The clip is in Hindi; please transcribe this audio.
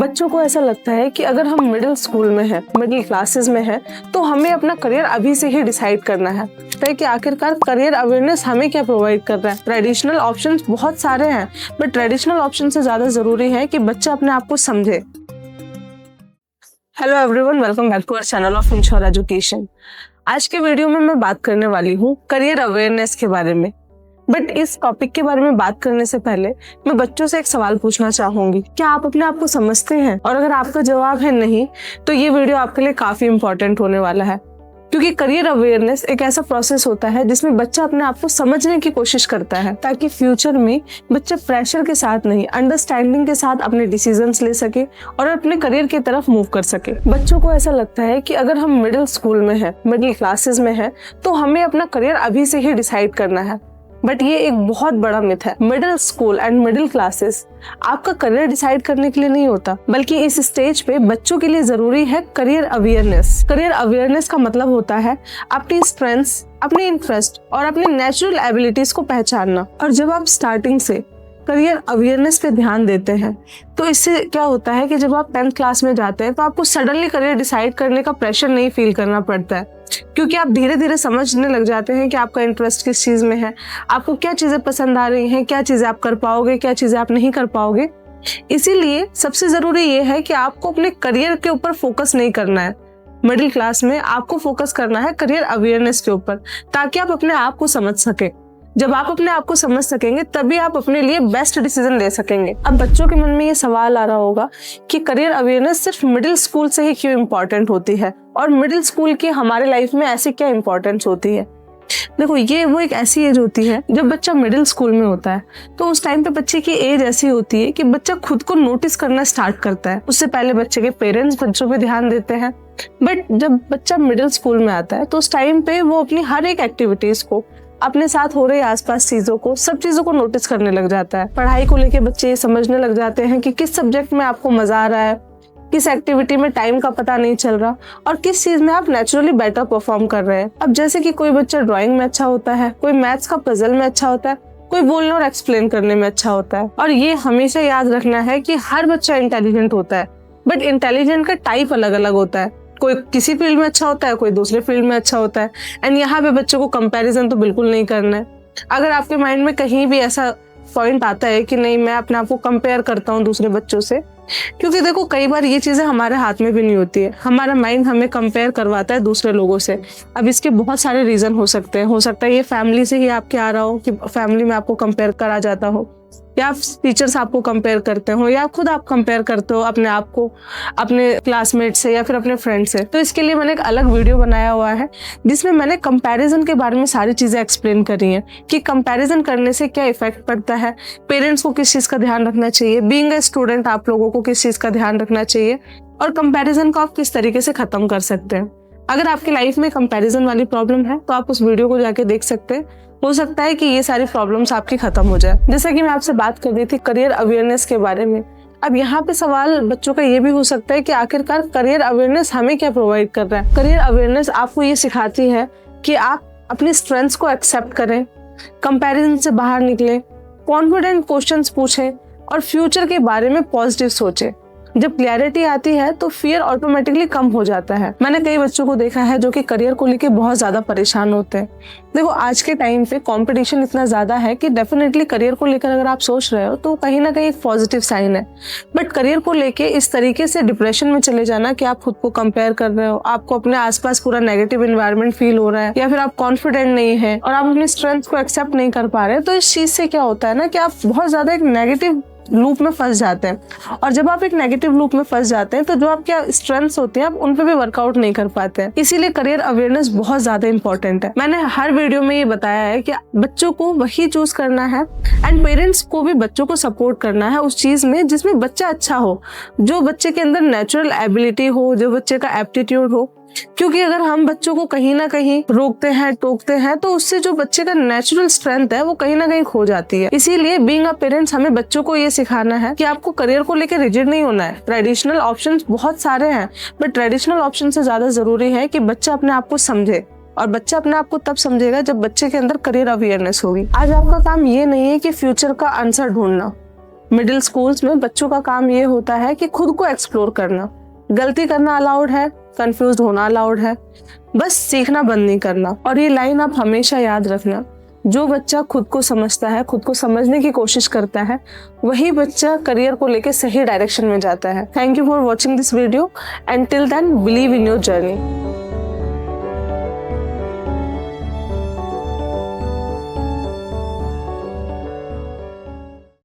बच्चों को ऐसा लगता है कि अगर हम मिडिल स्कूल में हैं, मिडिल क्लासेस में हैं, तो हमें अपना करियर अभी से ही डिसाइड करना है कि आखिरकार करियर अवेयरनेस हमें क्या प्रोवाइड कर रहा है। ट्रेडिशनल ऑप्शंस बहुत सारे हैं, बट ट्रेडिशनल ऑप्शन से ज्यादा जरूरी है कि बच्चा अपने आप को समझे। Hello everyone, welcome back to our channel of ensure education. आज के वीडियो में मैं बात करने वाली हूँ करियर अवेयरनेस के बारे में। बट इस टॉपिक के बारे में बात करने से पहले मैं बच्चों से एक सवाल पूछना चाहूंगी, क्या आप अपने आप को समझते हैं? और अगर आपका जवाब है नहीं, तो ये वीडियो आपके लिए काफी इंपॉर्टेंट होने वाला है, क्योंकि करियर अवेयरनेस एक ऐसा प्रोसेस होता है जिसमें बच्चा अपने आप को समझने की कोशिश करता है, ताकि फ्यूचर में बच्चा प्रेशर के साथ नहीं, अंडरस्टैंडिंग के साथ अपने डिसीजंस ले सके और अपने करियर की तरफ मूव कर सके। बच्चों को ऐसा लगता है कि अगर हम मिडिल स्कूल में हैं, मिडिल क्लासेस में हैं, तो हमें अपना करियर अभी से ही डिसाइड करना है। बट ये एक बहुत बड़ा मिथ है। Middle school and middle classes आपका करियर डिसाइड करने के लिए नहीं होता, बल्कि इस स्टेज पे बच्चों के लिए जरूरी है करियर अवेयरनेस। करियर अवेयरनेस का मतलब होता है अपनी स्ट्रेंथ्स, अपने इंटरेस्ट और अपने नेचुरल एबिलिटीज को पहचानना। और जब आप स्टार्टिंग से करियर अवेयरनेस पे ध्यान देते हैं, तो इससे क्या होता है कि जब आप 10th क्लास में जाते हैं, तो आपको सडनली करियर डिसाइड करने का प्रेशर नहीं फील करना पड़ता है, क्योंकि आप धीरे धीरे समझने लग जाते हैं कि आपका इंटरेस्ट किस चीज में है, आपको क्या चीजें पसंद आ रही हैं, क्या चीजें आप कर पाओगे, क्या चीजें आप नहीं कर पाओगे। इसीलिए सबसे जरूरी ये है कि आपको अपने करियर के ऊपर फोकस नहीं करना है। मिडिल क्लास में आपको फोकस करना है करियर अवेयरनेस के ऊपर, ताकि आप अपने आप को समझ सके। जब आप अपने आप को समझ सकेंगे, तभी आप अपने लिए बेस्ट डिसीजन ले सकेंगे। अब बच्चों के मन में ये सवाल आ रहा होगा कि करियर अवेयरनेस सिर्फ मिडिल स्कूल से ही क्यों इम्पोर्टेंट होती है, और मिडिल स्कूल की हमारे लाइफ में ऐसी क्या इम्पोर्टेंस होती है। देखो, ये वो एक ऐसी एज होती है जब बच्चा मिडिल स्कूल में होता है, तो उस टाइम पे बच्चे की एज ऐसी होती है कि बच्चा खुद को नोटिस करना स्टार्ट करता है। उससे पहले बच्चे के पेरेंट्स बच्चों पे ध्यान देते हैं, बट जब बच्चा मिडिल स्कूल में आता है, तो उस टाइम पे वो अपनी हर एक एक्टिविटीज को, अपने साथ हो रही आसपास चीजों को, सब चीजों को नोटिस करने लग जाता है। पढ़ाई को लेके बच्चे ये समझने लग जाते हैं कि किस सब्जेक्ट में आपको मजा आ रहा है, किस एक्टिविटी में टाइम का पता नहीं चल रहा, और किस चीज में आप नेचुरली बेटर परफॉर्म कर रहे हैं। अब जैसे कि कोई बच्चा ड्राइंग में अच्छा होता है, कोई मैथ्स का पजल में अच्छा होता है, कोई बोलने और एक्सप्लेन करने में अच्छा होता है। और ये हमेशा याद रखना है कि हर बच्चा इंटेलिजेंट होता है, बट इंटेलिजेंट का टाइप अलग अलग होता है। कोई किसी फील्ड में अच्छा होता है, कोई दूसरे फील्ड में अच्छा होता है। एंड यहाँ पे बच्चों को कंपैरिजन तो बिल्कुल नहीं करना है। अगर आपके माइंड में कहीं भी ऐसा पॉइंट आता है कि नहीं, मैं अपने आप को कंपेयर करता हूँ दूसरे बच्चों से, क्योंकि देखो कई बार ये चीजें हमारे हाथ में भी नहीं होती है। हमारा माइंड हमें कंपेयर करवाता है दूसरे लोगों से। अब इसके बहुत सारे रीजन हो सकते हैं। हो सकता है ये फैमिली से ही आपके आ रहा हो, कि फैमिली में आपको कंपेयर करा जाता हो, या टीचर्स आपको कंपेयर करते हो, या खुद आप कंपेयर करते हो अपने आप को अपने क्लासमेट से या फिर अपने फ्रेंड से। तो इसके लिए मैंने एक अलग वीडियो बनाया हुआ है, जिसमें मैंने कंपैरिजन के बारे में सारी चीजें एक्सप्लेन करी हैं कि कंपैरिजन करने से क्या इफेक्ट पड़ता है, पेरेंट्स को किस चीज का ध्यान रखना चाहिए, बीइंग अ स्टूडेंट आप लोगों को किस चीज का ध्यान रखना चाहिए, और कंपैरिजन को आप किस तरीके से खत्म कर सकते हैं। अगर आपकी लाइफ में कंपैरिजन वाली प्रॉब्लम है, तो आप उस वीडियो को जाके देख सकते हैं। हो सकता है कि ये सारी प्रॉब्लम्स आपकी खत्म हो जाए। जैसा कि मैं आपसे बात कर रही थी करियर अवेयरनेस के बारे में। अब यहाँ पे सवाल बच्चों का ये भी हो सकता है कि आखिरकार करियर अवेयरनेस हमें क्या प्रोवाइड कर रहा है। करियर अवेयरनेस आपको ये सिखाती है कि आप अपनी स्ट्रेंथ्स को एक्सेप्ट करें, कंपैरिजन से बाहर निकले, कॉन्फिडेंट क्वेश्चंस पूछें और फ्यूचर के बारे में पॉजिटिव सोचें। जब क्लैरिटी आती है, तो फियर ऑटोमेटिकली कम हो जाता है। मैंने कई बच्चों को देखा है जो कि करियर को लेके बहुत ज्यादा परेशान होते हैं। देखो, आज के टाइम पे कंपटीशन इतना ज्यादा है कि डेफिनेटली करियर को लेकर अगर आप सोच रहे हो, तो कहीं ना कहीं एक पॉजिटिव साइन है। बट करियर को लेके इस तरीके से डिप्रेशन में चले जाना कि आप खुद को कंपेयर कर रहे हो, आपको अपने आसपास पूरा नेगेटिव एनवायरनमेंट फील हो रहा है, या फिर आप कॉन्फिडेंट नहीं है और आप अपनी स्ट्रेंथ को एक्सेप्ट नहीं कर पा रहे, तो इस चीज से क्या होता है ना कि आप बहुत ज्यादा एक नेगेटिव लूप में फंस जाते हैं। और जब आप एक नेगेटिव लूप में फंस जाते हैं, तो जो आपके स्ट्रेंथ्स होते हैं, आप उन पे भी वर्कआउट नहीं कर पाते हैं। इसीलिए करियर अवेयरनेस बहुत ज्यादा इंपॉर्टेंट है। मैंने हर वीडियो में ये बताया है कि बच्चों को वही चूज करना है, एंड पेरेंट्स को भी बच्चों को सपोर्ट करना है उस चीज में जिसमें बच्चा अच्छा हो, जो बच्चे के अंदर नेचुरल एबिलिटी हो, जो बच्चे का एप्टीट्यूड हो। क्योंकि अगर हम बच्चों को कहीं ना कहीं रोकते हैं, टोकते हैं, तो उससे जो बच्चे का नेचुरल स्ट्रेंथ है वो कहीं ना कहीं खो जाती है। इसीलिए बीइंग अ पेरेंट्स हमें बच्चों को ये सिखाना है कि आपको करियर को लेकर रिजिड नहीं होना है। ट्रेडिशनल ऑप्शंस बहुत सारे हैं, बट ट्रेडिशनल ऑप्शन से ज्यादा जरूरी है कि बच्चा अपने आप को समझे, और बच्चा अपने आप को तब समझेगा जब बच्चे के अंदर करियर अवेयरनेस होगी। आज आपका काम ये नहीं है कि फ्यूचर का आंसर ढूंढना, मिडिल स्कूल्स में बच्चों का काम ये होता है कि खुद को एक्सप्लोर करना, गलती करना अलाउड है, कंफ्यूज होना अलाउड है, बस सीखना बंद नहीं करना। और ये लाइन आप हमेशा याद रखना, जो बच्चा खुद को समझता है, खुद को समझने की कोशिश करता है, वही बच्चा करियर को लेके सही डायरेक्शन में जाता है। Thank you for watching this video and till then believe in your journey.